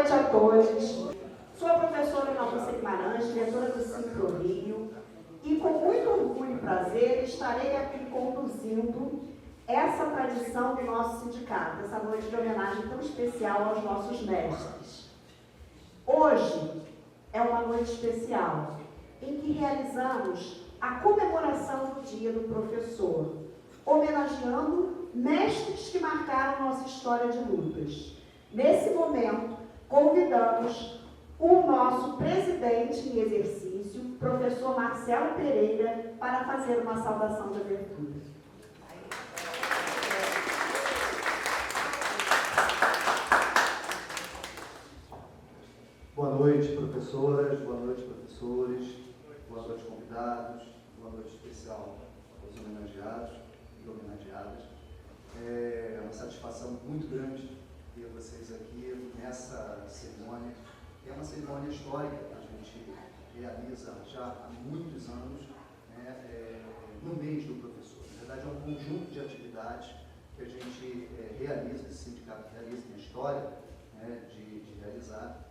noite a todos. Sou a professora Ana Lúcia Guimarães, diretora do Simpro Rio, e com muito orgulho e prazer estarei aqui conduzindo essa tradição do nosso sindicato, essa noite de homenagem tão especial aos nossos mestres. Hoje é uma noite especial em que realizamos a comemoração do Dia do Professor, homenageando mestres que marcaram nossa história de lutas. Nesse momento, convidamos o nosso presidente em exercício, professor Marcelo Pereira, para fazer uma saudação de abertura. Boa noite, professoras, boa noite, professores, boa noite, convidados, boa noite especial aos homenageados e homenageadas. É uma satisfação muito grande ter vocês aqui nessa cerimônia. É uma cerimônia histórica que a gente realiza já há muitos anos, né, no mês do professor. Na verdade, é um conjunto de atividades que a gente realiza, esse sindicato realiza, tem a história, né, de realizar,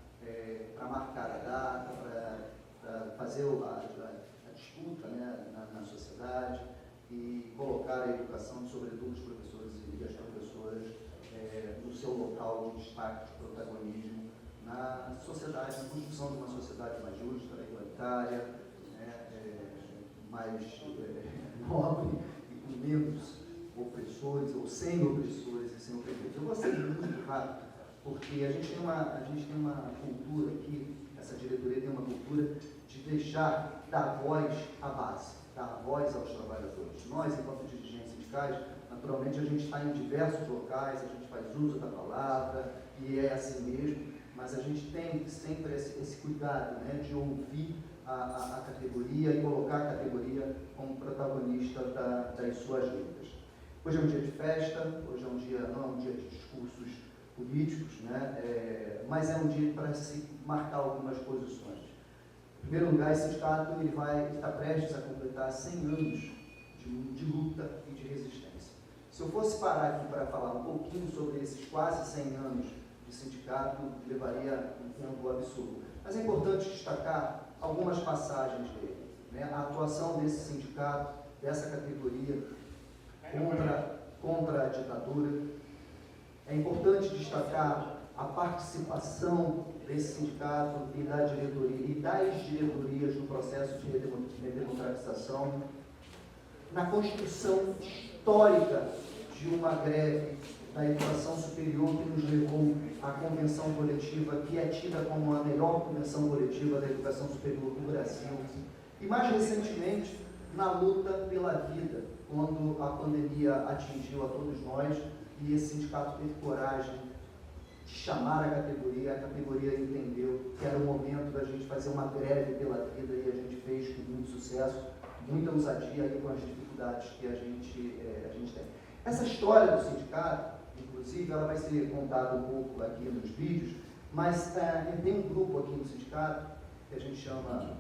para marcar a data, para fazer a disputa, né, na sociedade e colocar a educação, sobretudo os professores e as professoras, no seu local de destaque, de protagonismo na sociedade, na construção de uma sociedade mais justa, igualitária, né, mais nobre e com menos opressores, ou sem opressores e sem oprimidos. Eu vou ser muito rápido, porque a gente tem uma cultura aqui, essa diretoria tem uma cultura de deixar, dar voz à base, dar voz aos trabalhadores. Nós, enquanto dirigentes sindicais, naturalmente a gente está em diversos locais, a gente faz uso da palavra, e é assim mesmo, mas a gente tem sempre esse cuidado, né, de ouvir a categoria e colocar a categoria como protagonista das suas lutas. Hoje é um dia de festa, hoje é um dia, não é um dia de discursos políticos, né, mas é um dia para se marcar algumas posições. Em primeiro lugar, esse sindicato está prestes a completar 100 anos de luta e de resistência. Se eu fosse parar aqui para falar um pouquinho sobre esses quase 100 anos de sindicato, levaria um tempo absurdo. Mas é importante destacar algumas passagens dele, né? A atuação desse sindicato, dessa categoria, contra a ditadura. É importante destacar a participação desse sindicato e da diretoria e das diretorias no processo de redemocratização, na construção histórica de uma greve da educação superior que nos levou à convenção coletiva, que é tida como a melhor convenção coletiva da educação superior do Brasil, e mais recentemente na luta pela vida, quando a pandemia atingiu a todos nós e esse sindicato teve coragem de chamar a categoria entendeu que era o momento da gente fazer uma greve pela vida e a gente fez com muito sucesso, muita ousadia e com as dificuldades que a gente tem. Essa história do sindicato, inclusive, ela vai ser contada um pouco aqui nos vídeos, mas tem um grupo aqui no sindicato que a gente chama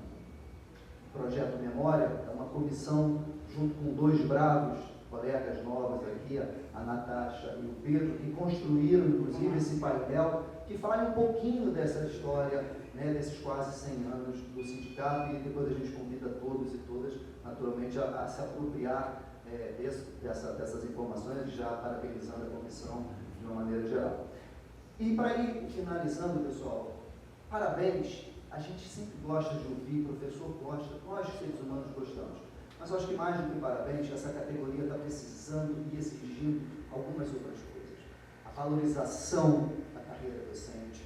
Projeto Memória, é uma comissão junto com dois bravos colegas novos aqui, a Natasha e o Pedro, que construíram, inclusive, esse painel que fala um pouquinho dessa história, né, desses quase 100 anos do sindicato, e depois a gente convida todos e todas, naturalmente, a se apropriar dessas informações, já parabenizando a comissão de uma maneira geral. E para ir finalizando, pessoal, parabéns, a gente sempre gosta de ouvir, o professor gosta, nós seres humanos gostamos, mas eu acho que mais do que parabéns, essa categoria está precisando e exigindo algumas outras coisas. A valorização da carreira docente,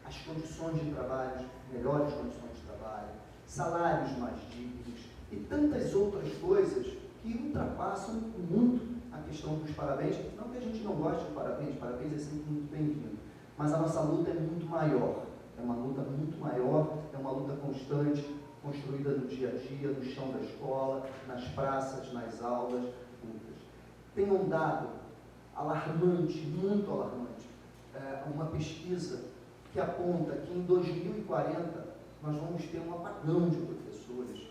as condições de trabalho, melhores condições de trabalho, salários mais dignos e tantas outras coisas que ultrapassam muito a questão dos parabéns. Não que a gente não goste de parabéns, parabéns é sempre muito bem-vindo, mas a nossa luta é muito maior, é uma luta muito maior, é uma luta constante, construída no dia a dia, no chão da escola, nas praças, nas aulas públicas. Tem um dado alarmante, muito alarmante, uma pesquisa que aponta que em 2040 nós vamos ter um apagão de professores.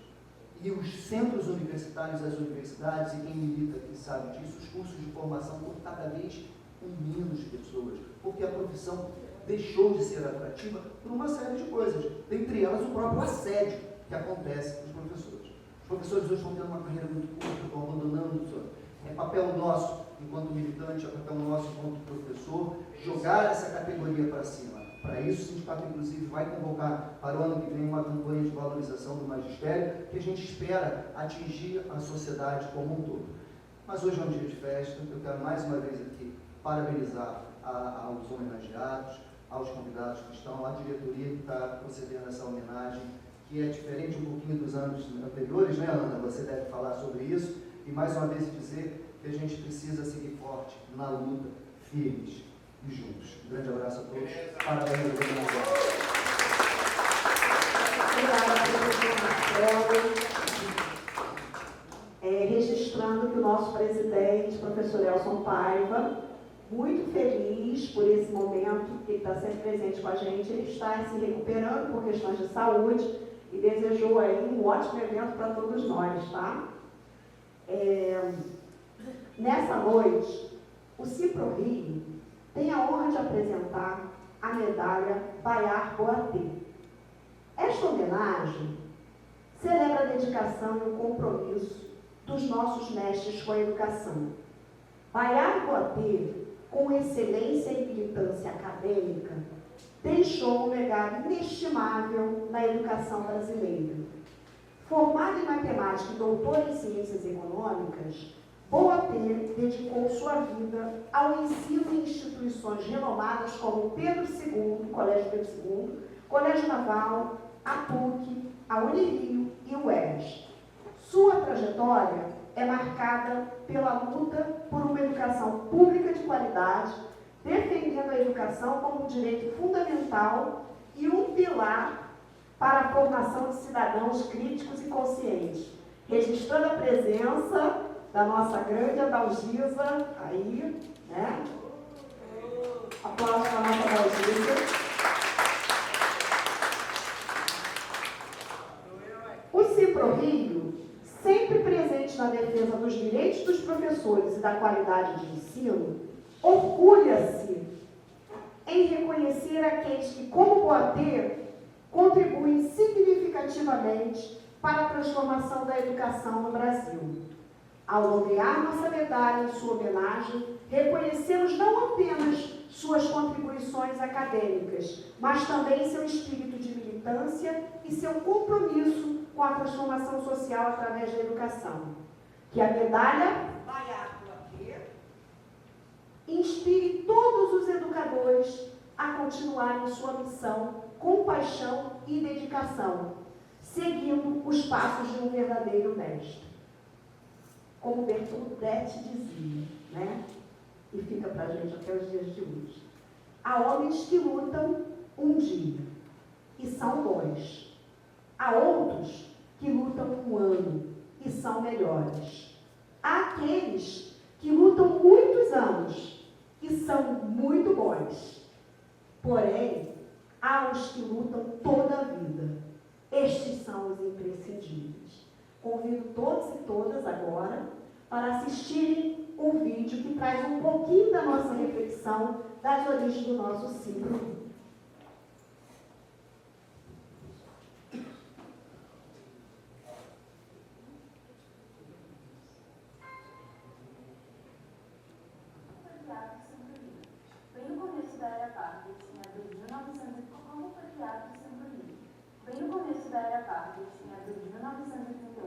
E os centros universitários, as universidades, e quem milita aqui sabe disso, os cursos de formação por cada vez com menos pessoas, porque a profissão deixou de ser atrativa por uma série de coisas, dentre elas o próprio assédio que acontece com os professores. Os professores hoje estão tendo uma carreira muito curta, estão abandonando o seu. É papel nosso, enquanto militante, é papel nosso, enquanto professor, jogar essa categoria para cima. Para isso, o sindicato, inclusive, vai convocar para o ano que vem uma campanha de valorização do magistério, que a gente espera atingir a sociedade como um todo. Mas hoje é um dia de festa, eu quero mais uma vez aqui parabenizar aos homenageados, aos convidados que estão, à diretoria que está procedendo essa homenagem, que é diferente um pouquinho dos anos anteriores, né, Ana? Você deve falar sobre isso. E mais uma vez dizer que a gente precisa seguir forte na luta, firmes e juntos. Um grande abraço a todos. Parabéns ao governador. Obrigada, professor Marcelo. Registrando que o nosso presidente, professor Elson Paiva, muito feliz por esse momento, que está sempre presente com a gente, ele está se recuperando por questões de saúde e desejou aí um ótimo evento para todos nós, tá? Nessa noite, o Cipro Rio tem a honra de apresentar a medalha Bayar Boatê. Esta homenagem celebra a dedicação e o compromisso dos nossos mestres com a educação. Bayar Boatê, com excelência e militância acadêmica, deixou um legado inestimável na educação brasileira. Formado em matemática e doutor em ciências econômicas, Boatê dedicou sua vida ao ensino em instituições renomadas como Pedro II, Colégio Pedro II, Colégio Naval, a PUC, a Unirio e o UERJ. Sua trajetória é marcada pela luta por uma educação pública de qualidade, defendendo a educação como um direito fundamental e um pilar para a formação de cidadãos críticos e conscientes. Registrando a presença da nossa grande Adalgisa, aí, né? Aplausos para a nossa Adalgisa. O Cipro Rio, sempre presente na defesa dos direitos dos professores e da qualidade de ensino, orgulha-se em reconhecer aqueles que, como Boatê, contribuem significativamente para a transformação da educação no Brasil. Ao nomear nossa medalha em sua homenagem, reconhecemos não apenas suas contribuições acadêmicas, mas também seu espírito de militância e seu compromisso com a transformação social através da educação. Que a medalha Bayar Boatê inspire todos os educadores a continuarem sua missão com paixão e dedicação, seguindo os passos de um verdadeiro mestre. Como Bertolt Brecht dizia, né? E fica para a gente até os dias de hoje. Há homens que lutam um dia, e são bons. Há outros que lutam um ano, e são melhores. Há aqueles que lutam muitos anos, e são muito bons. Porém, há os que lutam toda a vida. Estes são os imprescindíveis. Convido todos e todas agora para assistirem um vídeo que traz um pouquinho da nossa reflexão das origens do nosso Cipro. Bem no começo da Era Vargas, em abril de 1931,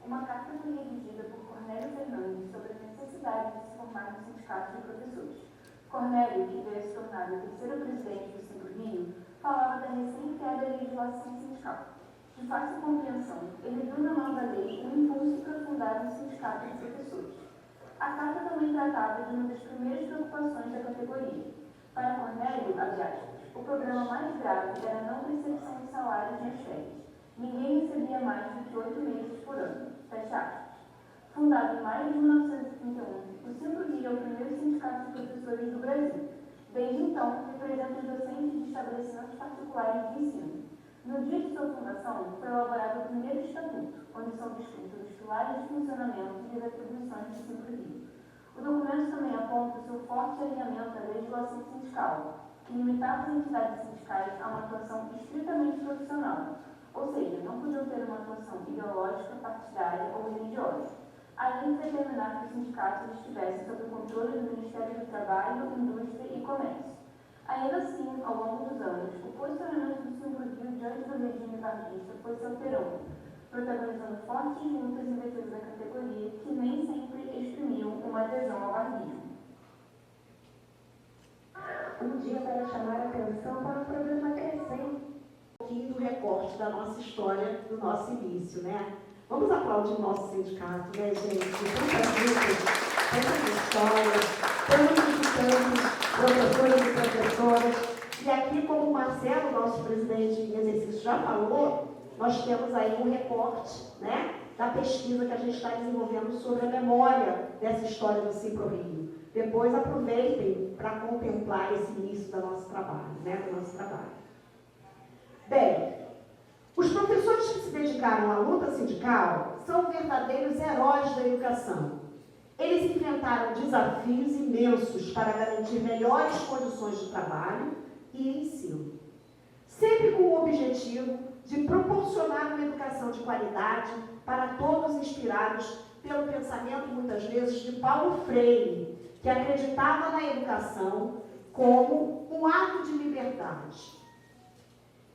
uma carta foi redigida por Cornélio Fernandes sobre a necessidade de se formar no sindicato de professores. Cornélio, que veio a se tornar o terceiro presidente do Cipro Rio, falava da recém-criada legislação sindical. De fácil compreensão, ele viu na nova lei um impulso para fundar um sindicato de professores. A carta também tratava de uma das primeiras preocupações da categoria. Para Cornélio, abre aspas, o problema mais grave era a não percepção de salários nas férias. Ninguém recebia mais do que 8 meses por ano. Fecha aspas. Fundado em maio de 1931, o Cipro Rio é o primeiro sindicato de professores do Brasil. Desde então, representa os docentes de estabelecimentos particulares de ensino. No dia de sua fundação, foi elaborado o primeiro estatuto, onde são descritos os pilares de funcionamento e as atribuições do Cipro Rio. O documento também aponta o seu forte alinhamento à legislação sindical. que limitava as entidades sindicais a uma atuação estritamente profissional, ou seja, não podiam ter uma atuação ideológica, partidária ou religiosa, além de determinar que os sindicatos estivessem sob o controle do Ministério do Trabalho, Indústria e Comércio. Ainda assim, ao longo dos anos, o posicionamento do Silvio diante do regime varguista foi se alterando, protagonizando fortes lutas em defesa da categoria que nem sempre exprimiam uma adesão ao varguismo. Um dia para chamar a atenção para um problema crescente do recorte da nossa história, do nosso início, né? Vamos aplaudir o nosso sindicato, né, gente? Tantas lutas, tantas histórias, tantos professores e professoras. E aqui, como o Marcelo, nosso presidente em exercício, já falou, nós temos aí um recorte, né, da pesquisa que a gente está desenvolvendo sobre a memória dessa história do Simpro-Rio. Depois aproveitem para contemplar esse início do nosso trabalho, né, do nosso trabalho. Bem, os professores que se dedicaram à luta sindical são verdadeiros heróis da educação. Eles enfrentaram desafios imensos para garantir melhores condições de trabalho e ensino, sempre com o objetivo de proporcionar uma educação de qualidade para todos, inspirados pelo pensamento, muitas vezes, de Paulo Freire, que acreditava na educação como um ato de liberdade.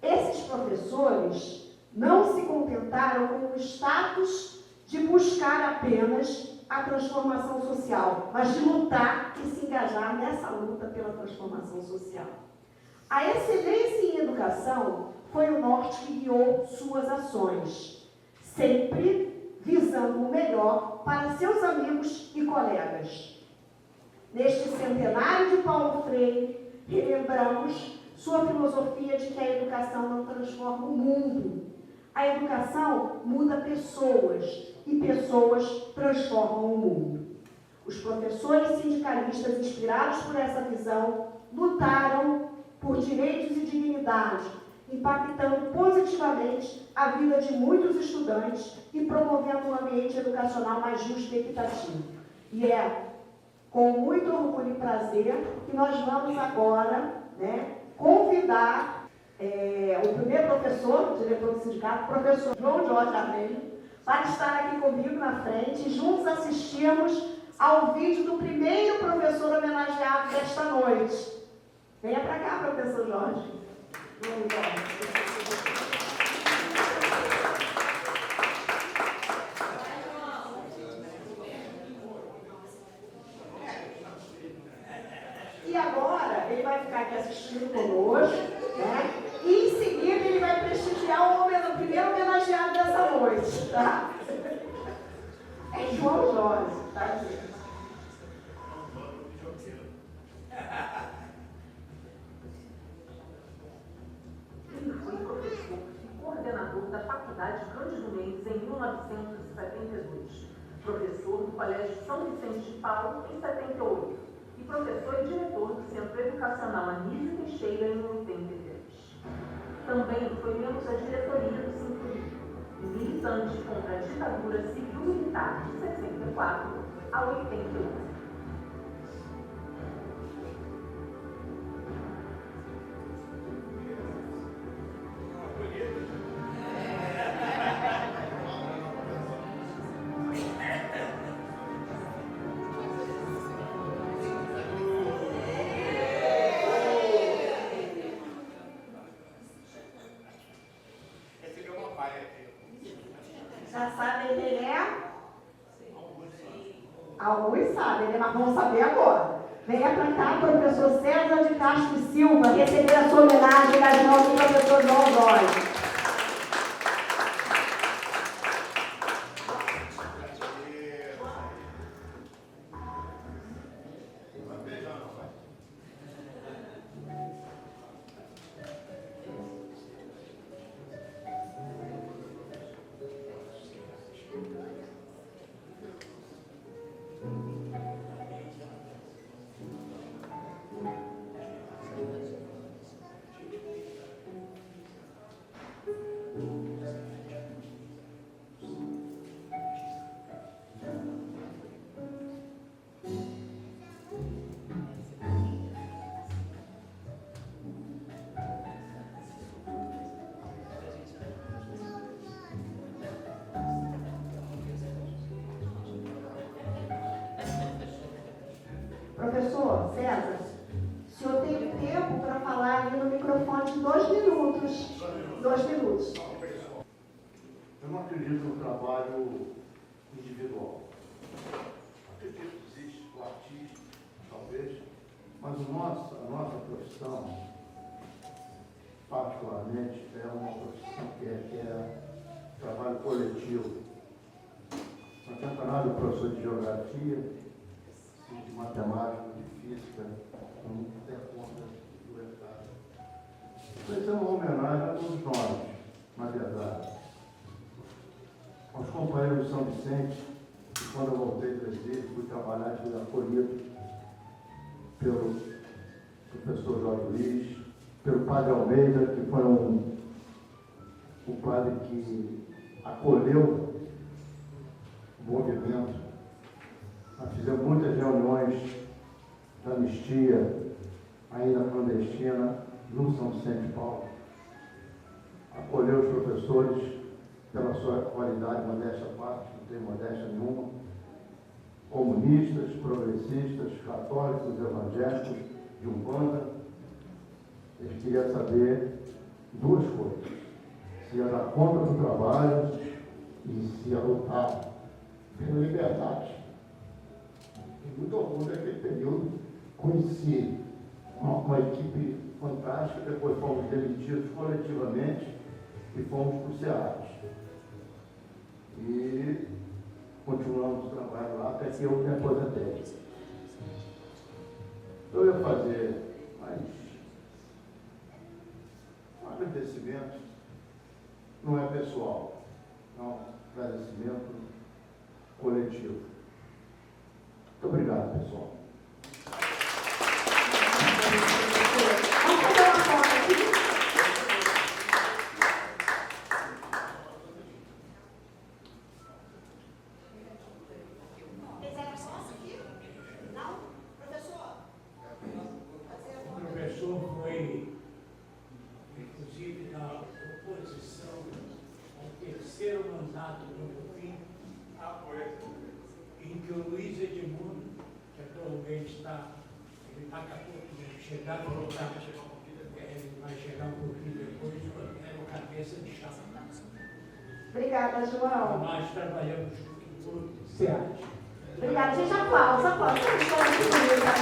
Esses professores não se contentaram com o status de buscar apenas a transformação social, mas de lutar e se engajar nessa luta pela transformação social. A excelência em educação foi o norte que guiou suas ações, sempre visando o melhor para seus amigos e colegas. Neste centenário de Paulo Freire, relembramos sua filosofia de que a educação não transforma o mundo. A educação muda pessoas e pessoas transformam o mundo. Os professores sindicalistas, inspirados por essa visão, lutaram por direitos e dignidade, impactando positivamente a vida de muitos estudantes e promovendo um ambiente educacional mais justo e equitativo. E é com muito orgulho e prazer que nós vamos agora, né, convidar o primeiro professor, o diretor do sindicato, o professor João Jorge Armelho, para estar aqui comigo na frente e juntos assistirmos ao vídeo do primeiro professor homenageado desta noite. Venha para cá, professor Jorge. E agora ele vai ficar aqui assistindo conosco, né? E em seguida ele vai prestigiar o primeiro homenageado dessa noite, tá? É João Jorge, tá aqui. Fui professor e coordenador da Faculdade Cândido Mendes em 1972, professor do Colégio São Vicente de Paulo em 78 e professor e diretor do Centro Educacional Anísio Teixeira em 83. Também foi membro da diretoria do Simpro-Rio e militante contra a ditadura civil-militar de 64 a 81. Já sabem quem é? Alguns sabem, né? Mas vão saber agora. Venha para cá, professor César de Castro Silva, receber a sua homenagem das mãos do professor João Jorge. Professor César, o senhor tem tempo para falar ali no microfone de 2 minutos. 2 minutos. Eu não acredito no trabalho individual. Acredito que existe o artista, talvez, mas a nossa profissão, particularmente, é uma profissão que é trabalho coletivo. Não adianta nada o professor de geografia, de matemática, de física, não der conta do recado. Isso é uma homenagem a todos nós, na verdade. Aos companheiros de São Vicente, que quando eu voltei do exílio, fui trabalhar e fui acolhido pelo professor Jorge Luiz, pelo padre Almeida, que foi o padre que acolheu o movimento. Nós fizemos muitas reuniões de anistia, ainda clandestina, no São Vicente de Paulo. Acolheu os professores pela sua qualidade, modéstia à parte, não tem modéstia nenhuma, comunistas, progressistas, católicos, evangélicos, de Umbanda. Eles queriam saber 2 coisas: se ia dar conta do trabalho e se ia lutar pela liberdade. E muito orgulho naquele período, conheci uma equipe fantástica, depois fomos demitidos coletivamente e fomos para o SEAD. E continuamos o trabalho lá até que eu me aposentei. Eu ia fazer um agradecimento, não é pessoal, é um agradecimento coletivo. Muito obrigado, pessoal. Vamos fazer uma foto aqui? O professor foi, inclusive, na oposição ao 3º mandato do fim, em que o Luiz Edmundo, que atualmente ele está acabou de chegar no lugar, ele vai chegar um pouquinho depois, era o cabeça de chapa. Obrigada, João. Nós trabalhamos junto no SEAD. Obrigada. Gente, aplausos. Vocês estão muito bonitas, né?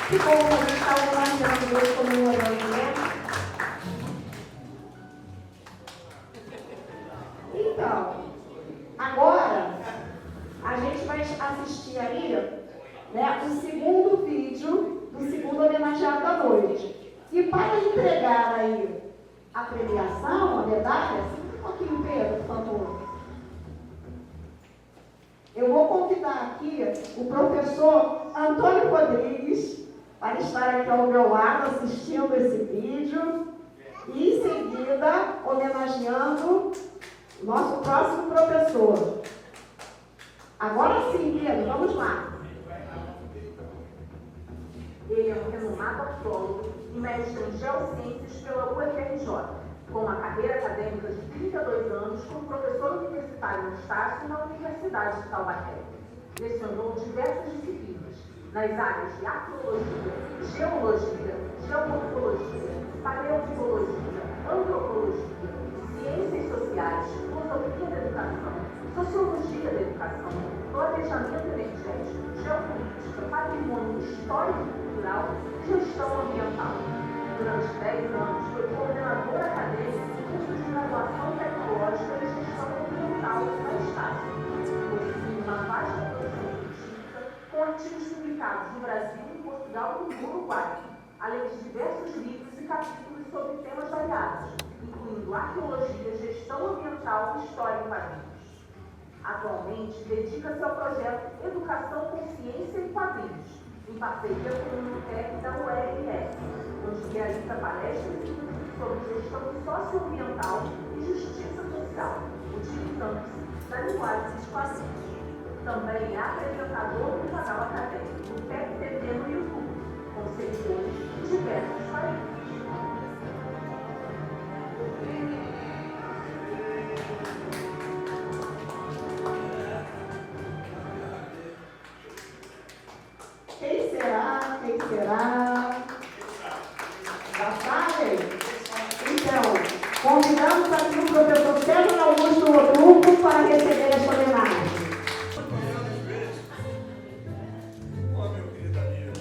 Que bom que a gente está homenageando hoje, comemorando, né? Então, agora, a gente vai assistir aí, né, o segundo vídeo do segundo homenageado da noite. E para entregar aí a premiação, a medalha, um pouquinho, Pedro, por favor. Eu vou convidar aqui o professor Antônio Rodrigues para estar aqui ao meu lado assistindo esse vídeo e, em seguida, homenageando o nosso próximo professor. Agora sim, Pedro, vamos lá. Ele é um renomado arqueólogo e mestre em geociências pela UFRJ, com uma carreira acadêmica de 32 anos como professor universitário no Estácio na Universidade de Taubaté. Lecionou diversas disciplinas nas áreas de arqueologia, geologia, geomorfologia, paleontologia, antropologia, ciências sociais, filosofia da educação, sociologia da educação, planejamento energético, geopolítica, patrimônio histórico e cultural e gestão ambiental. Durante 10 anos, foi coordenador acadêmico do curso de graduação tecnológica e gestão ambiental na Estácio. Possui uma vasta produção científica, com artigos publicados no Brasil, em Portugal e no Uruguai, além de diversos livros e capítulos sobre temas variados, incluindo arqueologia, gestão ambiental e história em quadrinhos. Atualmente, dedica-se ao projeto Educação com Ciência e Quadrinhos, em parceria com o Unitec da UFRS, onde realiza palestras e cursos sobre gestão socioambiental e justiça social, utilizando-se da linguagem dos quadrinhos. Também é apresentador do canal acadêmico do PEC-TV no YouTube, com seguidores de diversos países. Quem será Convidamos aqui o professor César Augusto Rodrugo para receber esta homenagem. Ó, meu querido amigo,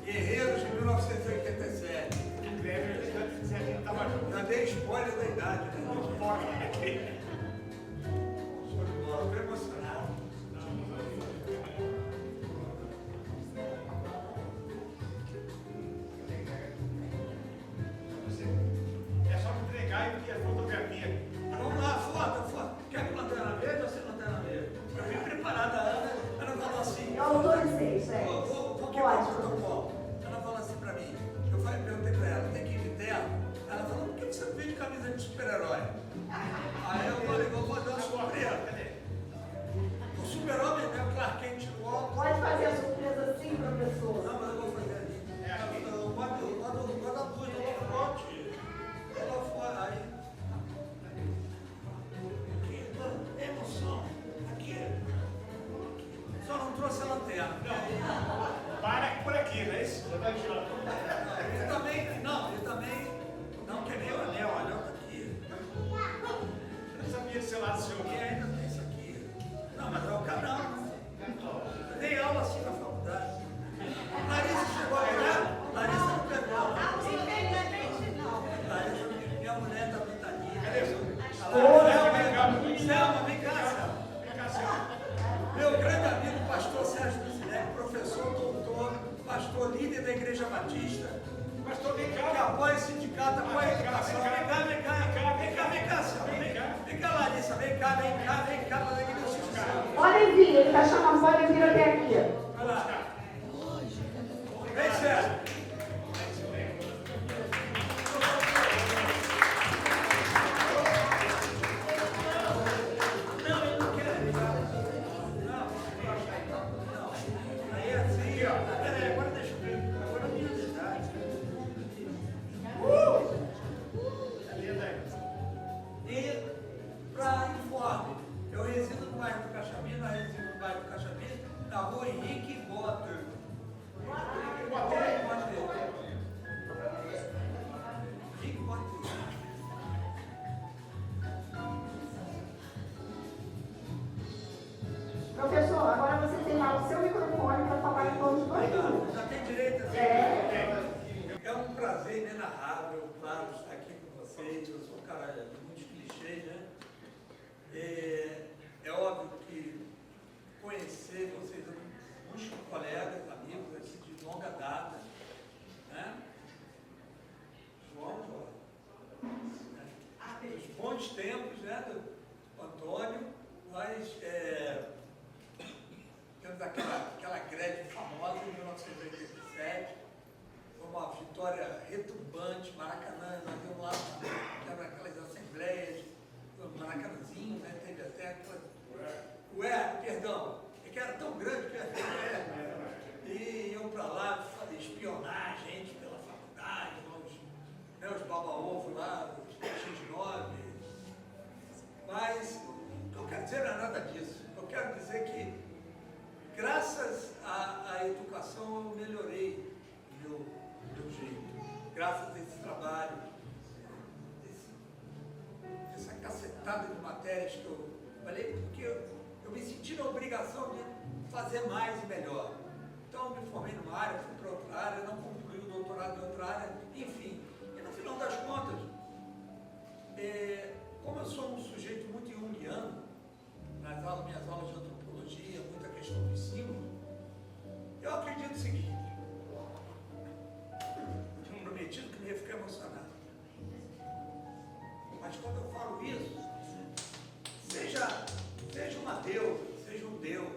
Guerreiros de 1987. Já dei spoiler da idade, né? Show de bola, tô emocionado. É só me entregar e a fotografia. Vamos lá, foto. Quer lanterna verde ou sem lanterna verde? Eu vim preparada, a Ana falou assim. Eu autorizei, gente. Vou quebrar o protocolo. Ela falou assim pra mim, perguntei pra ela, tem que ir de terno? Ela falou, por que você veio de camisa de super-herói? Aí eu falei, vou fazer uma surpresa. O super-homem é o Clark Kent igual. Pode fazer a surpresa sim, professor. Não, mas eu vou fazer ali. Guarda a luz, ela forte. Ela fora, aí. Aqui, é emoção. Aqui. Só não trouxe a lanterna. Para por aqui, não é isso? Já está tirando. Ele também não quer nem o anel tá aqui. Eu não sabia desse lado seu. E ainda tem isso aqui. Não, mas é o canal, né? Eu dei aula assim na faculdade. Larissa chegou a pegar? Larissa não pegou. Larissa, minha mulher também tá ali. Selma, vem cá, Selma. Meu grande amigo, pastor Sérgio Picinelli, professor, doutor, pastor, líder da Igreja Batista. Pastor, vem Que cá. apoia o sindicato, apoia a educação. Vem cá, Selma. Vem cá, Larissa. Vem cá, para aqui meu sindicato. Podem vir, ele está chamando, podem vir até aqui. Vai lá. Vem, Sérgio. Não, ele não quer. Não. Aí é assim, ó. Peraí, agora deixa eu ver. Agora é minha verdade. E, para informe, eu resido no bairro do Caxambi, na rua Henrique Botter. Henrique Botter. Professor, agora você tem lá o seu microfone para falar em todos os dois minutos. Já tem direito assim? É um prazer inenarrável, claro, estar aqui com vocês. Eu sou um cara de muitos clichês, né? É óbvio que conhecer vocês, muitos colegas, amigos, assim, de longa data, né? João, os bons tempos, né, do Antônio, nós temos aquela greve famosa em 1987, foi uma vitória retumbante, Maracanã, nós vimos lá, aquelas assembleias, o Maracanãzinho, né, teve até aquela... é que era tão grande que e iam para lá espionar a gente pela faculdade, os baba-ovo lá, os X9. Mas o que eu quero dizer não é nada disso. Eu quero dizer que, graças à educação, eu melhorei meu jeito. Graças a esse trabalho, essa cacetada de matérias que eu falei, porque eu me senti na obrigação de fazer mais e melhor. Então, eu me formei numa área, fui para outra área, não concluí o doutorado em outra área, enfim. E no final das contas, como eu sou um sujeito muito junguiano, minhas aulas de antropologia, muita questão do símbolo, eu acredito o seguinte, tinha prometido que não ia ficar emocionado. Mas quando eu falo isso, seja uma deusa, seja um Deus,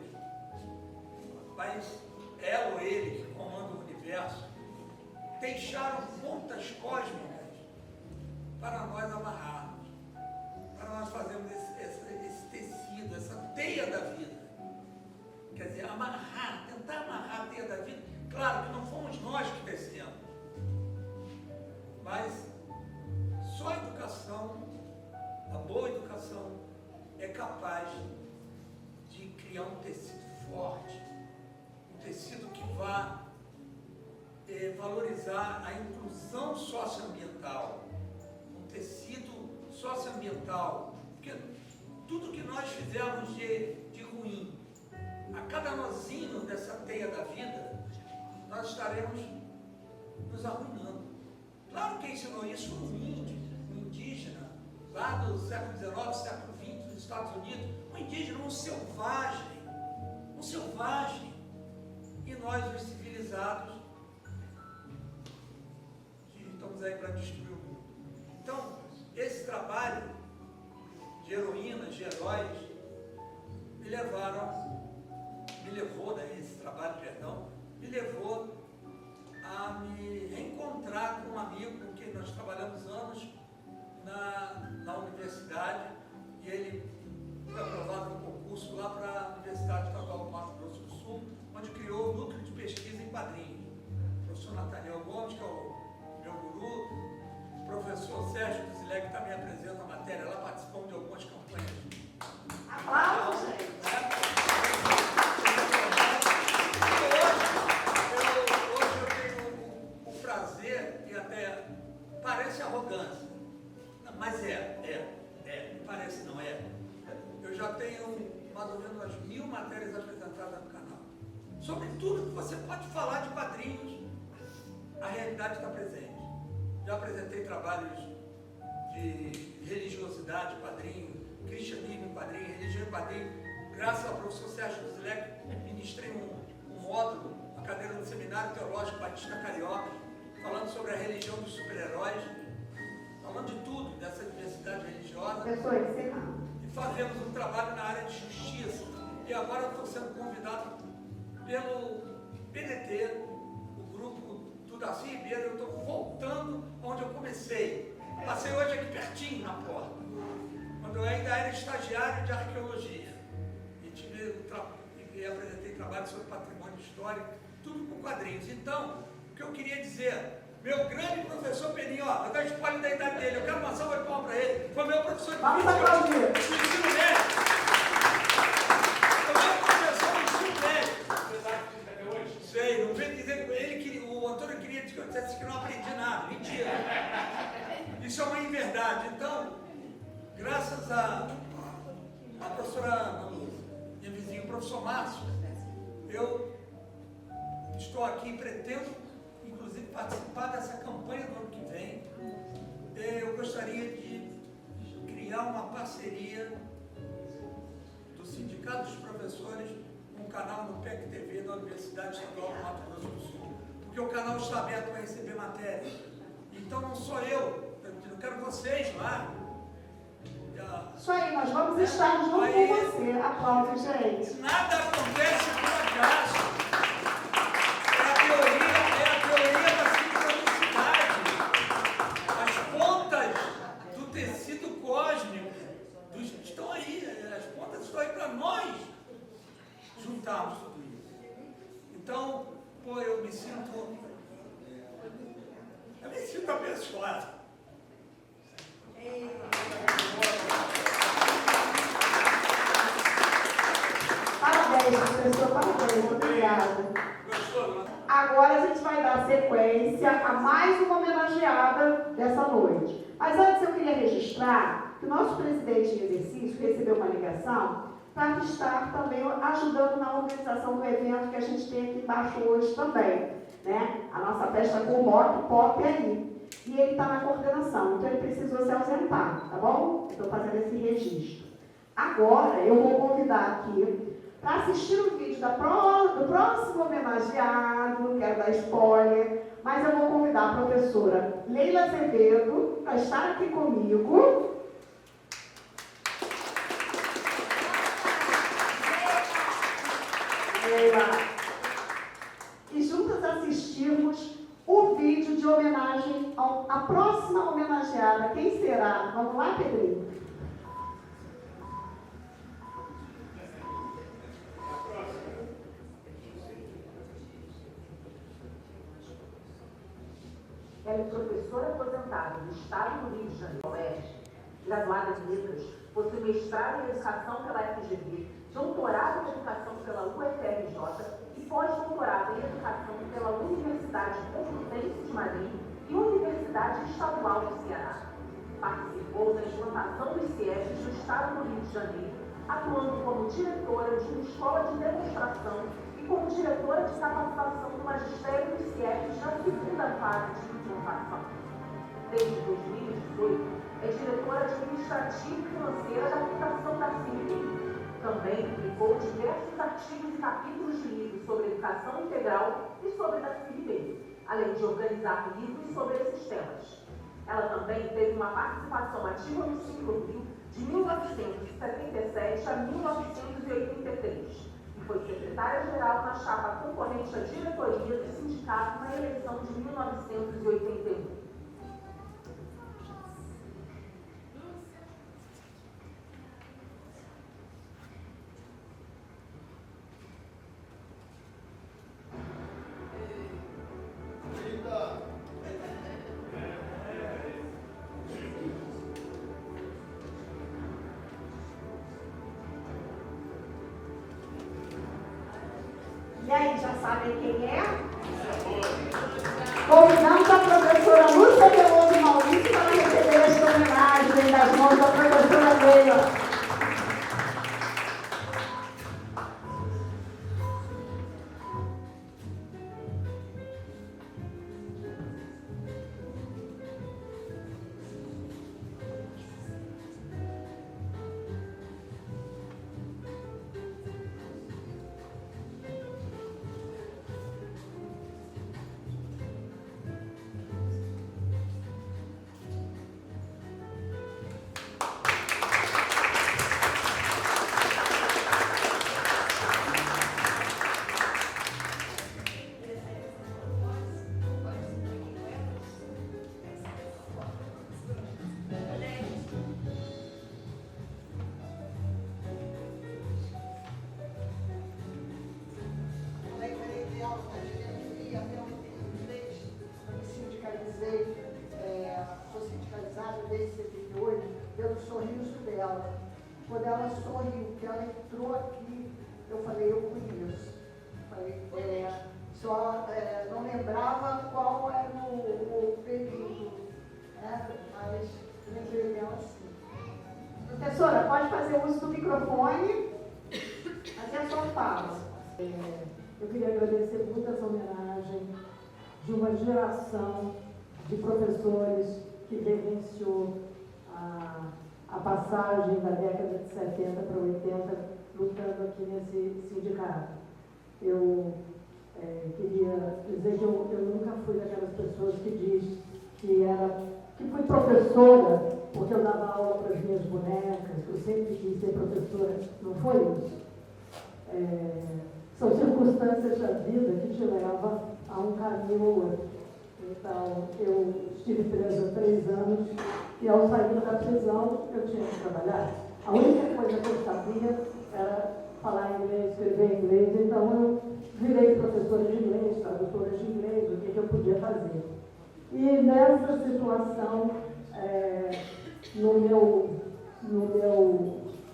mas ela ou ele que comanda o universo, deixaram pontas cósmicas para nós amarrarmos, para nós fazermos esse tecido, essa teia da vida. Quer dizer, tentar amarrar a teia da vida. Claro que não fomos nós que tecemos, mas só a educação, a boa educação, é capaz de criar um tecido forte, um tecido que vá valorizar a inclusão socioambiental, um tecido socioambiental, porque tudo que nós fizermos de ruim, a cada nozinho dessa teia da vida, nós estaremos nos arruinando. Claro que ensinou isso foi um índio, um indígena, lá do século XIX, século XX, nos Estados Unidos, um indígena, um selvagem, e nós, os civilizados, estamos aí para destruir o mundo. Então, esse trabalho de heroínas, de heróis, me levou a me reencontrar com um amigo com quem nós trabalhamos anos na universidade, e ele foi aprovado no concurso lá para a Universidade Estadual do Mato Grosso do Sul, onde criou o núcleo de pesquisa em quadrinhos. O professor Nathaniel Gomes, que é o meu guru, o professor Sérgio Duzileg, que também apresenta a matéria lá, participamos de algumas campanhas. Aplausos, gente. Hoje eu tenho o prazer, e até parece arrogância, mas parece não é. Eu já tenho mais ou menos umas 1000 matérias apresentadas no canal. Sobre tudo que você pode falar de quadrinhos, a realidade está presente. Já apresentei trabalhos de religiosidade, quadrinho, cristianismo em quadrinho, religião em quadrinho. Graças ao professor Sérgio Duzileg, ministrei um módulo, uma cadeira no Seminário Teológico Batista Carioca, falando sobre a religião dos super-heróis, falando de tudo, dessa diversidade religiosa. Pessoa ensinando. E fazemos um trabalho na área de justiça. E agora eu estou sendo convidado pelo PDT, o grupo do Darcy Ribeiro. Eu estou voltando onde eu comecei. Passei hoje aqui pertinho na porta, quando eu ainda era estagiário de arqueologia. E apresentei trabalho sobre patrimônio histórico, tudo com quadrinhos. Então, o que eu queria dizer, meu grande professor Peninho, eu dou spoiler da idade dele, eu quero uma salva de palmas para ele, foi meu professor de Vamos aplaudir. ensino médio. Foi meu professor de ensino médio. Você sabe que até hoje? Sei, não vem dizer que o Antônio queria que eu dissesse que não aprendi nada, mentira. Isso é uma inverdade. Então, graças a professora Ana Lúcia, minha vizinha, o professor Márcio, eu estou aqui e pretendo, inclusive, participar dessa campanha do ano que vem. Eu gostaria de criar uma parceria do Sindicato dos Professores com o canal no PEC TV da Universidade Estadual do Mato Grosso do Sul, porque o canal está aberto para receber matéria. Então não sou eu quero vocês lá. Isso aí, nós vamos estar junto com você. Aplausos, gente. Nada acontece por acaso. É a teoria da sincronicidade. As pontas do tecido cósmico estão aí. As pontas estão aí para nós juntarmos tudo isso. Então, eu me sinto abençoado. Parabéns, professor, parabéns, obrigada. Agora a gente vai dar sequência a mais uma homenageada dessa noite. Mas antes eu queria registrar que o nosso presidente em exercício recebeu uma ligação para estar também ajudando na organização do evento que a gente tem aqui embaixo hoje também, né? A nossa festa com rock pop aí. E ele está na coordenação, então ele precisou se ausentar, tá bom? Estou fazendo esse registro. Agora eu vou convidar aqui para assistir o vídeo do próximo homenageado, quero dar spoiler, mas eu vou convidar a professora Leila Azevedo para estar aqui comigo. E juntas assistirmos o vídeo de homenagem à próxima homenageada. Quem será? Vamos lá, Pedrinho? Ela é professora aposentada do Estado do Rio de Janeiro, Oeste, graduada em Letras, possui mestrado em Educação pela FGV, doutorado em Educação pela UFRJ e pós-doutorado em Educação pela Universidade Complutense de Madrid e Universidade Estadual do Ceará. Participou da implantação dos CIEPs do Estado do Rio de Janeiro, atuando como diretora de uma escola de demonstração e como diretora de capacitação do magistério dos CIEPs na segunda fase de implantação. Desde 2018, é diretora administrativa e financeira da Fundação da CIVI. Também publicou diversos artigos e capítulos de livros sobre educação integral e sobre a CIVI, além de organizar livros sobre esses temas. Ela também teve uma participação ativa no Ciclo Rio de 1977 a 1983 e foi secretária-geral na chapa concorrente à diretoria do sindicato na eleição de 1981. E aí, já sabem quem é? Convidamos a professora Lúcia Veloso Maurício para receber esta homenagem das mãos da professora Leila. Sou sindicalizada desde 78, pelo sorriso dela. Quando ela sorriu, que ela entrou aqui, eu falei, eu conheço. Falei, não lembrava qual era o período, né? Mas lembrei dela sim. Professora, pode fazer uso do microfone, fazer a sua fala. Eu queria agradecer muito essa homenagem de uma geração de professores que vivenciou a passagem da década de 70 para 80, lutando aqui nesse sindicato. Eu queria dizer que eu nunca fui daquelas pessoas que diz que fui professora porque eu dava aula para as minhas bonecas, que eu sempre quis ser professora. Não foi isso. São circunstâncias da vida que te levam a um caminho ou outro. Então, eu estive presa 3 anos e ao sair da prisão eu tinha que trabalhar. A única coisa que eu sabia era falar inglês, escrever inglês, então eu virei professora de inglês, tradutora de inglês, o que eu podia fazer. E nessa situação,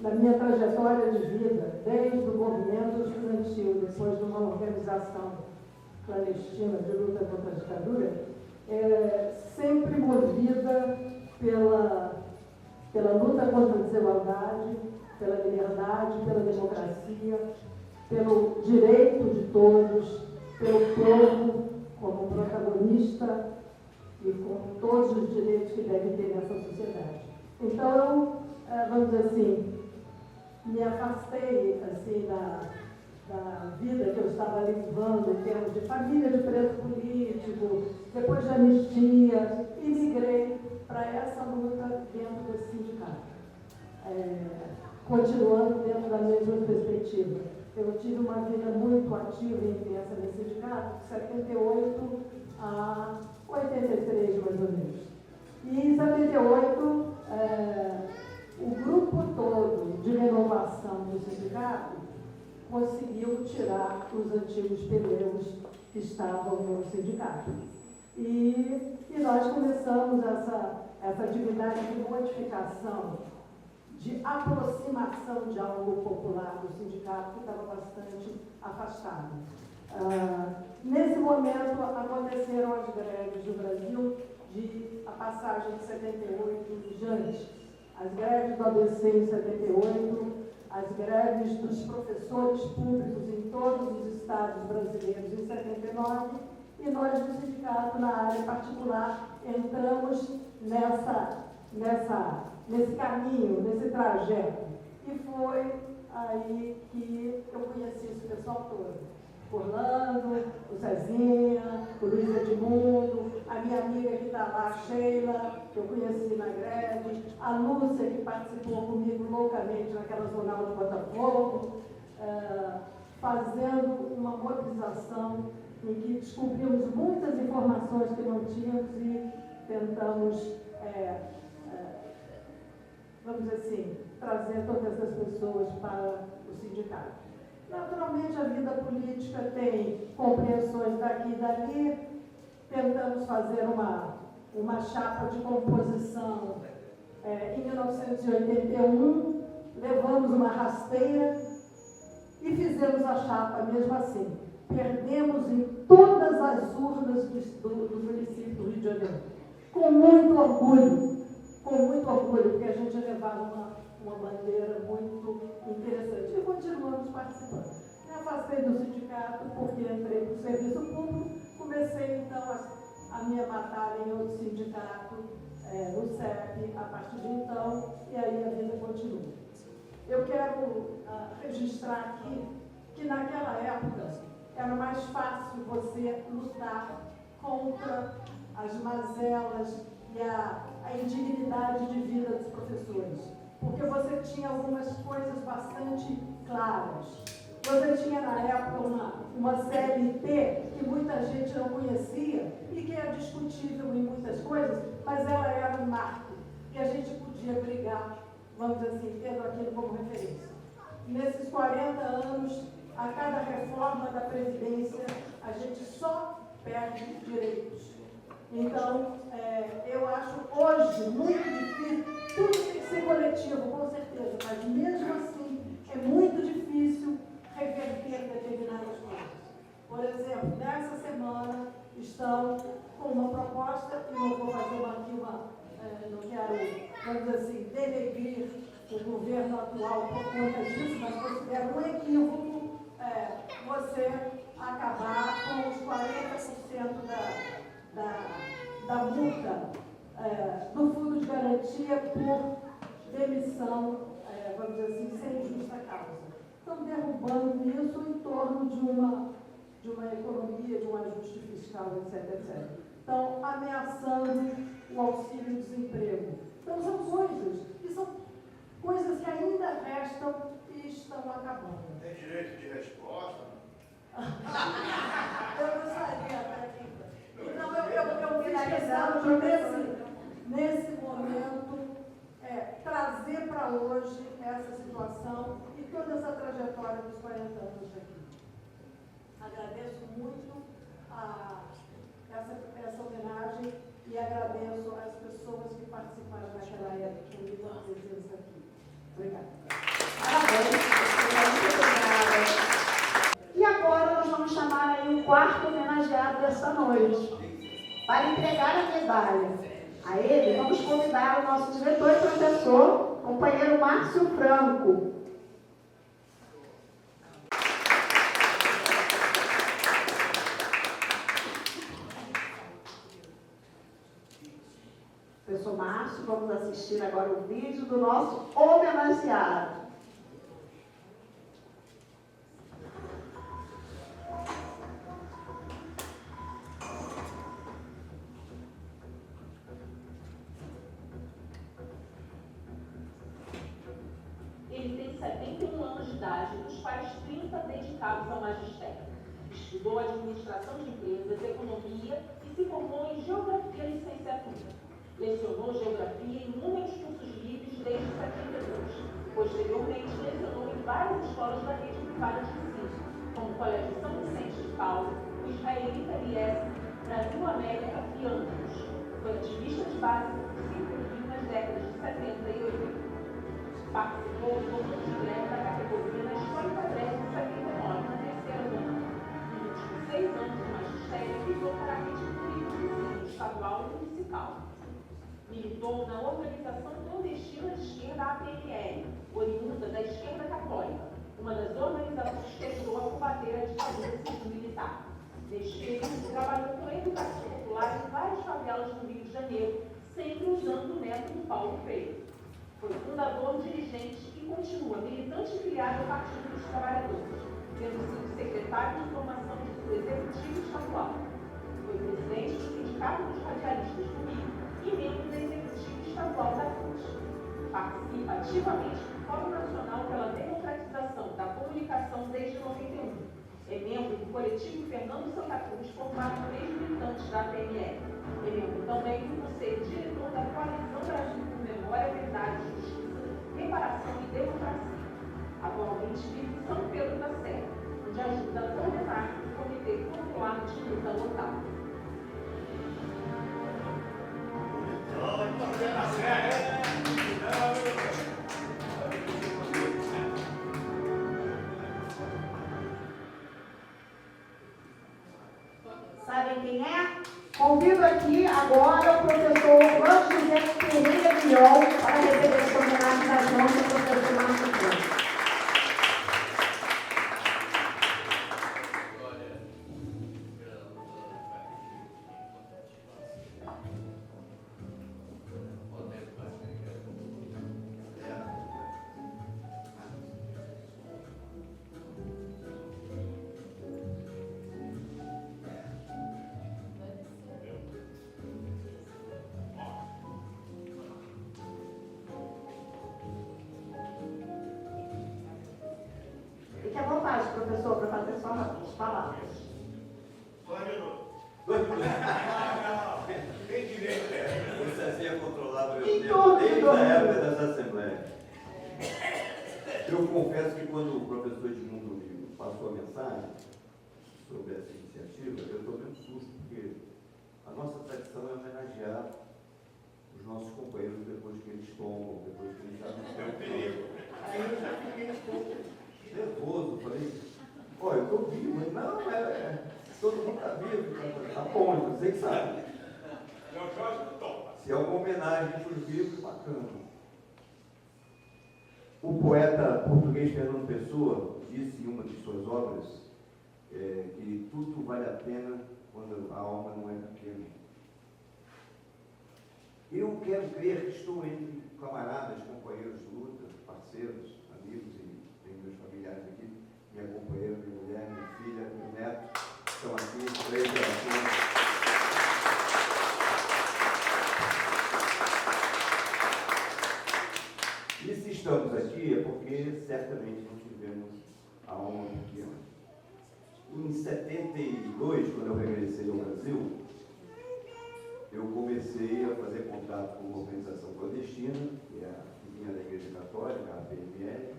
na minha trajetória de vida, desde o movimento estudantil, depois de uma organização clandestina de luta contra a ditadura, sempre movida pela luta contra a desigualdade, pela liberdade, pela democracia, pelo direito de todos, pelo povo como protagonista e com todos os direitos que deve ter nessa sociedade. Então, eu, vamos dizer assim, me afastei assim, da vida que eu estava levando em termos de família de preso político, depois de anistia, e migrei para essa luta dentro desse sindicato, continuando dentro da mesma perspectiva. Eu tive uma vida muito ativa e intensa nesse sindicato, de 78 a 83, mais ou menos. E em 78, o grupo todo de renovação do sindicato conseguiu tirar os antigos peleiros que estavam no sindicato. E nós começamos essa atividade de modificação, de aproximação de algo popular do sindicato que estava bastante afastado. Nesse momento, aconteceram as greves no Brasil a passagem de 78 em diante. As greves do ABC em 78, as greves dos professores públicos em todos os estados brasileiros em 79, e nós do sindicato, na área particular, entramos nesse caminho, nesse trajeto. E foi aí que eu conheci esse pessoal todo. Orlando, o Cezinha, o Luiz Edmundo, a minha amiga que está lá, a Sheila, que eu conheci na greve, a Lúcia, que participou comigo loucamente naquela zonal de Botafogo, fazendo uma mobilização em que descobrimos muitas informações que não tínhamos e tentamos, vamos dizer assim, trazer todas essas pessoas para o sindicato. Naturalmente, a vida política tem compreensões daqui e dali. Tentamos fazer uma chapa de composição em 1981, levamos uma rasteira e fizemos a chapa mesmo assim. Perdemos em todas as urnas do município do Rio de Janeiro, com muito orgulho, porque a gente levava uma bandeira muito interessante. E continuamos participando. Me afastei do sindicato porque entrei para o serviço público, comecei então a minha batalha em outro sindicato, no CEP, a partir de então, e aí a vida continua. Eu quero registrar aqui que naquela época era mais fácil você lutar contra as mazelas e a indignidade de vida dos professores, porque você tinha algumas coisas bastante claras. Você tinha, na época, uma CLT que muita gente não conhecia e que é discutível em muitas coisas, mas ela era um marco e a gente podia brigar, vamos dizer assim, tendo aquilo como referência. Nesses 40 anos, a cada reforma da Previdência, a gente só perde direitos. Então, eu acho hoje muito difícil, tudo tem que ser coletivo, com certeza, mas mesmo assim é muito difícil reverter determinadas coisas. Por exemplo, nessa semana estão com uma proposta, e não vou fazer não quero, vamos dizer assim, denegrir o governo atual por conta disso, mas considero um equívoco você acabar com os 40% da multa do fundo de garantia por demissão, vamos dizer assim, sem justa causa. Estão derrubando isso em torno de uma economia, de um ajuste fiscal, etc, etc. Estão ameaçando o auxílio-desemprego. Então, são coisas que ainda restam e estão acabando. Tem direito de resposta? Eu gostaria, então, eu finalizando nesse momento, trazer para hoje essa situação e toda essa trajetória dos 40 anos aqui. Agradeço muito essa homenagem e agradeço às pessoas que participaram naquela época comigo a presença aqui. Obrigada. Parabéns, muito obrigada. E agora nós vamos chamar aí o quarto homenageado desta noite, para entregar a medalha. A ele, vamos convidar o nosso diretor e professor, companheiro Márcio Franco. Professor Márcio, vamos assistir agora o vídeo do nosso homenageado. Ele tem 71 anos de idade, dos quais 30 dedicados ao magistério. Estudou administração de empresas, economia e se formou em geografia e licenciatura. Lecionou geografia em inúmeros cursos livres desde 72. Posteriormente, lecionou em várias escolas da rede privada de ensino, como o Colégio São Vicente de Paulo, o Israelita IES, Brasil América e outros. Foi ativista de base do Círculo nas décadas de 70 e 80. Participou do movimento de greve da categoria na histórica greve de 79, na terceira zona. Nos últimos 6 anos de magistério, visou para a rede pública de ensino estadual e municipal. Militou na organização clandestina de esquerda APML, oriunda da esquerda católica, uma das organizações que ajudou a combater a ditadura civil-militar. Neste período, trabalhou com a educação popular em várias favelas do Rio de Janeiro, sempre usando o método Paulo Freire. Foi fundador, dirigente e continua militante filiado ao Partido dos Trabalhadores, tendo sido secretário de formação do Executivo Estadual. Foi presidente do Sindicato dos Radialistas do Rio e membro do Executivo Estadual da CUT. Participa ativamente do Fórum Nacional pela Democratização da Comunicação desde 91. É membro do coletivo Fernando Santa Cruz, formado por ex-militantes da PML. É membro também do Conselho Diretor da Coalizão Brasil por Memória, Verdade, Justiça, Reparação e Democracia. Atualmente vive em São Pedro da Serra, onde ajuda a coordenar o Comitê Popular de Luta Local. Sabem quem é? Convido aqui agora o professor Francisco José Ferreira Guiol para receber essa homenagem das mãos do professor Márcio Franco. Fique à vontade, professor, para fazer suas palavras. Tem direito. O Cezinha controlava eu E desde tudo, a época das assembleias. Eu confesso que quando o professor Edmundo me passou a mensagem sobre essa iniciativa, eu tomei um susto, porque a nossa tradição é homenagear os nossos companheiros depois que eles tomam, depois que eles já não estão. Aí eu já fiquei um pouco nervoso, falei, ó, eu estou vivo, mas não, todo mundo está vivo, tá bom, você que sabe. Se é uma homenagem para os vivos, bacana. O poeta português Fernando Pessoa disse em uma de suas obras que tudo vale a pena quando a alma não é pequena. Eu quero crer que estou entre camaradas, companheiros de luta, parceiros, amigos, e tenho meus familiares aqui, minha companheira, minha mulher, minha filha, meu neto, estão aqui, 3 gerações. E se estamos aqui é porque certamente não tivemos a alma pequena. Em 72, quando eu regressei ao Brasil, eu comecei a fazer contato com uma organização clandestina, que é a vinha da Igreja Católica, a PML,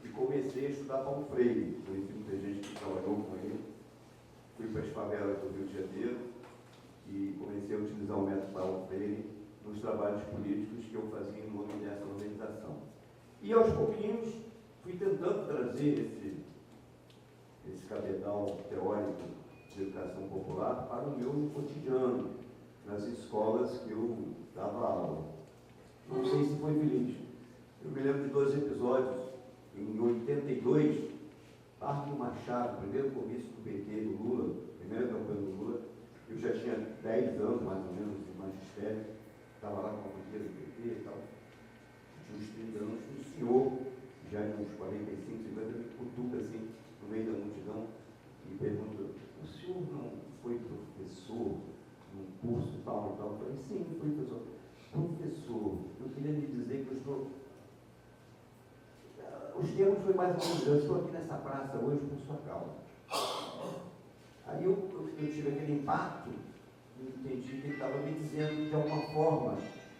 e comecei a estudar Paulo Freire. Conheci muita gente que trabalhou com ele. Fui para as favelas do Rio de Janeiro e comecei a utilizar o método Paulo Freire nos trabalhos políticos que eu fazia em nome dessa organização. E aos pouquinhos fui tentando trazer esse cabedal teórico de educação popular para o meu cotidiano, nas escolas que eu dava aula. Não sei se foi feliz. Eu me lembro de 2 episódios. Em 82, Arthur Machado, primeiro comício do PT do Lula, primeira campanha do Lula, eu já tinha 10 anos, mais ou menos, de magistério, estava lá com a bandeira do PT e tal. Tinha uns 30 anos, um senhor, já de uns 45, 50, me cutuca assim, no meio da multidão, e pergunta, o senhor não foi professor num curso tal e tal? Eu falei, sim, fui professor. Professor, eu queria lhe dizer que eu estou... Os termos foi mais ou menos, eu estou aqui nessa praça hoje por sua causa. Aí eu tive aquele impacto, entendi que ele estava me dizendo, de alguma forma,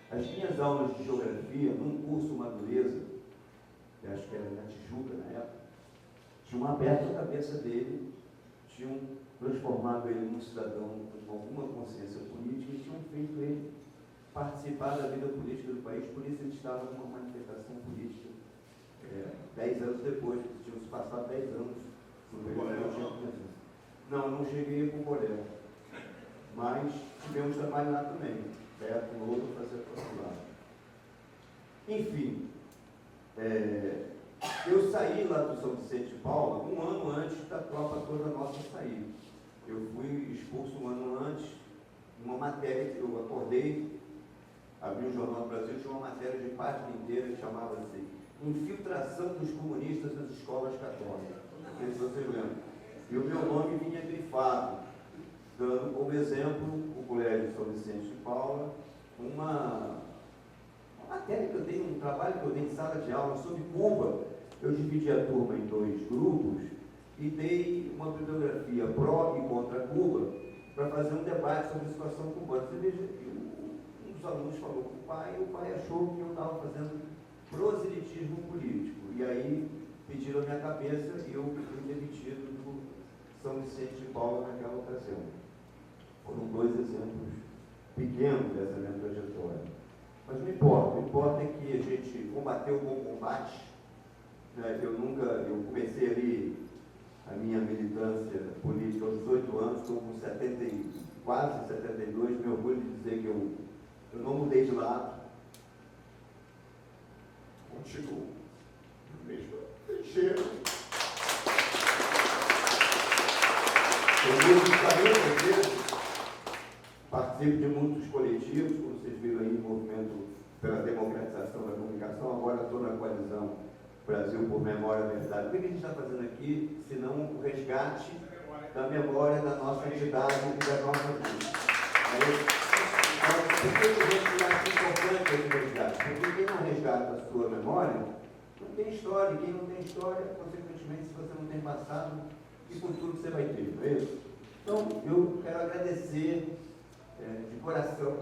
as minhas aulas de geografia, num curso Madureza, que acho que era na Tijuca na época, tinham aberto a cabeça dele, tinham transformado ele num cidadão com alguma consciência política e tinham feito ele participar da vida política do país, por isso ele estava numa manifestação política 10 anos depois, porque tínhamos passado 10 anos no período. Não, eu não cheguei com o Borel, mas tivemos trabalho lá também. teto, no outro fazer profilado. Enfim, eu saí lá do São Vicente de Paula um ano antes da tropa toda nossa sair. Eu fui expulso um ano antes, uma matéria que eu acordei, abri o Jornal do Brasil, tinha uma matéria de página inteira que chamava-se Infiltração dos comunistas nas escolas católicas. Não sei se vocês lembram. E o meu nome vinha grifado, dando como exemplo o Colégio São Vicente de Paula, uma matéria que eu dei, um trabalho que eu dei em sala de aula sobre Cuba. Eu dividi a turma em 2 grupos e dei uma bibliografia pró e contra Cuba para fazer um debate sobre a situação cubana. Você veja que um dos alunos falou com o pai achou que eu estava fazendo proselitismo político. E aí pediram a minha cabeça e eu fui demitido do São Vicente de Paula naquela ocasião. Foram 2 exemplos pequenos dessa minha trajetória. Mas não importa, o que importa é que a gente combateu o bom combate. Né? Eu comecei ali a minha militância política aos 18 anos, estou com quase 72, me orgulho de dizer que eu não mudei de lado. Continuo no mesmo trincheiro. Eu mesmo 40 vezes, participo de muitos coletivos, como vocês viram aí, movimento pela democratização da comunicação, agora estou na coalizão Brasil por Memória e Verdade. O que a gente está fazendo aqui, senão o resgate da memória da nossa entidade e da nossa vida? Por que o resgate é importante esse resgate? Porque quem não resgata a sua memória, não tem história. Quem não tem história, consequentemente, se você não tem passado, que futuro você vai ter, não é isso? Então, eu quero agradecer de coração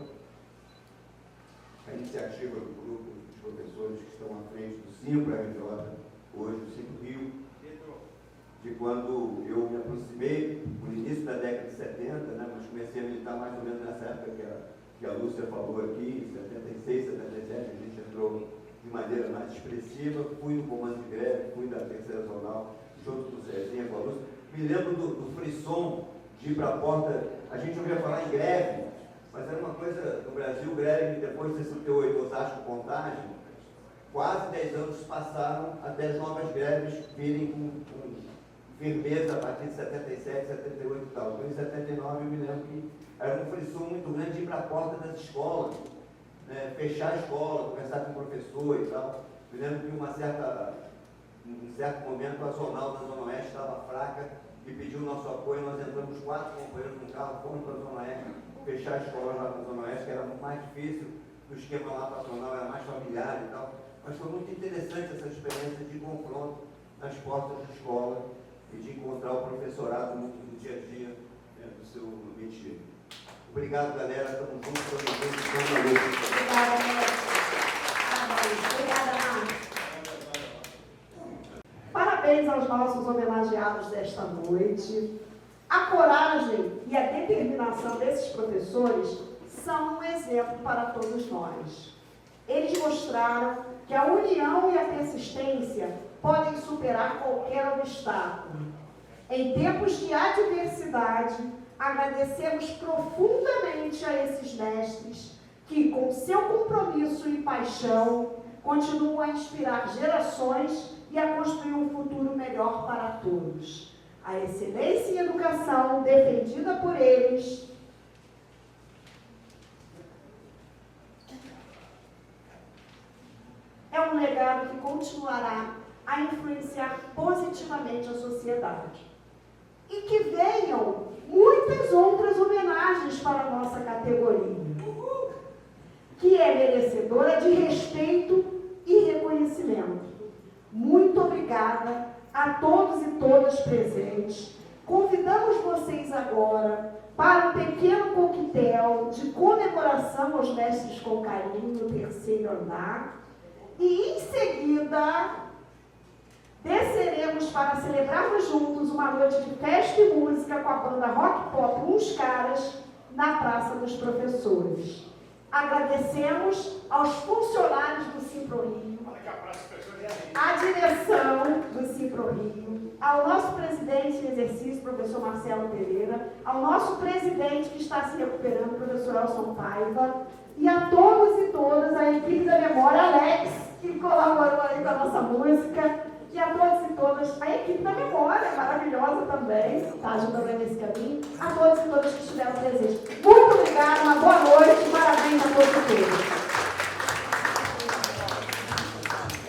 a iniciativa do grupo de professores que estão à frente do SIMPRA-RJ, hoje do SIMPRO-Rio, de quando eu me aproximei, no início da década de 70, né, mas comecei a militar mais ou menos nessa época que a Lúcia falou aqui, em 76, 77, a gente entrou de maneira mais expressiva, fui no comando de greve, fui da Terceira Zonal, junto com o Cezinha, com a Lúcia. Me lembro do frisson de ir para a porta, a gente ouvia falar em greve, mas era uma coisa, no Brasil, greve, depois de 68, Osasco, Contagem, quase 10 anos passaram até as novas greves virem com firmeza a partir de 77, 78 e tal. Então, em 79, eu me lembro que era um frisson muito grande de ir para a porta das escolas, né, fechar a escola, conversar com o professor e tal. Me lembro que em um certo momento, a Zonal da Zona Oeste estava fraca e pediu o nosso apoio. Nós entramos 4 companheiros no carro, fomos para a Zona Oeste, fechar a escola lá na Zona Oeste, que era muito mais difícil, o esquema lá patronal era mais familiar e tal. Mas foi muito interessante essa experiência de confronto nas portas da escola e de encontrar o professorado no dia a dia, né, do seu métier. Obrigado, galera. Estamos juntos. Obrigada, Márcia. Parabéns aos nossos homenageados desta noite. A coragem e a determinação desses professores são um exemplo para todos nós. Eles mostraram que a união e a persistência podem superar qualquer obstáculo. Em tempos de adversidade, agradecemos profundamente a esses mestres que, com seu compromisso e paixão, continuam a inspirar gerações e a construir um futuro melhor para todos. A excelência em educação defendida por eles é um legado que continuará a influenciar positivamente a sociedade. E que venham muitas outras homenagens para a nossa categoria, que é merecedora de respeito e reconhecimento. Muito obrigada a todos e todas presentes. Convidamos vocês agora para um pequeno coquetel de comemoração aos mestres com carinho no 3º andar. E, em seguida, desceremos para celebrarmos juntos uma noite de festa e música com a banda Rock Pop Uns Caras na Praça dos Professores. Agradecemos aos funcionários do SIMPRO-Rio, à direção do SIMPRO-Rio, ao nosso presidente em exercício, exercício, professor Marcelo Pereira, ao nosso presidente que está se recuperando, professor Elson Paiva, e a todos e todas, a equipe da Memória, Alex, que colaborou aí com a nossa música, e a todos e todas, a equipe da Memória, maravilhosa também, está ajudando aí nesse caminho,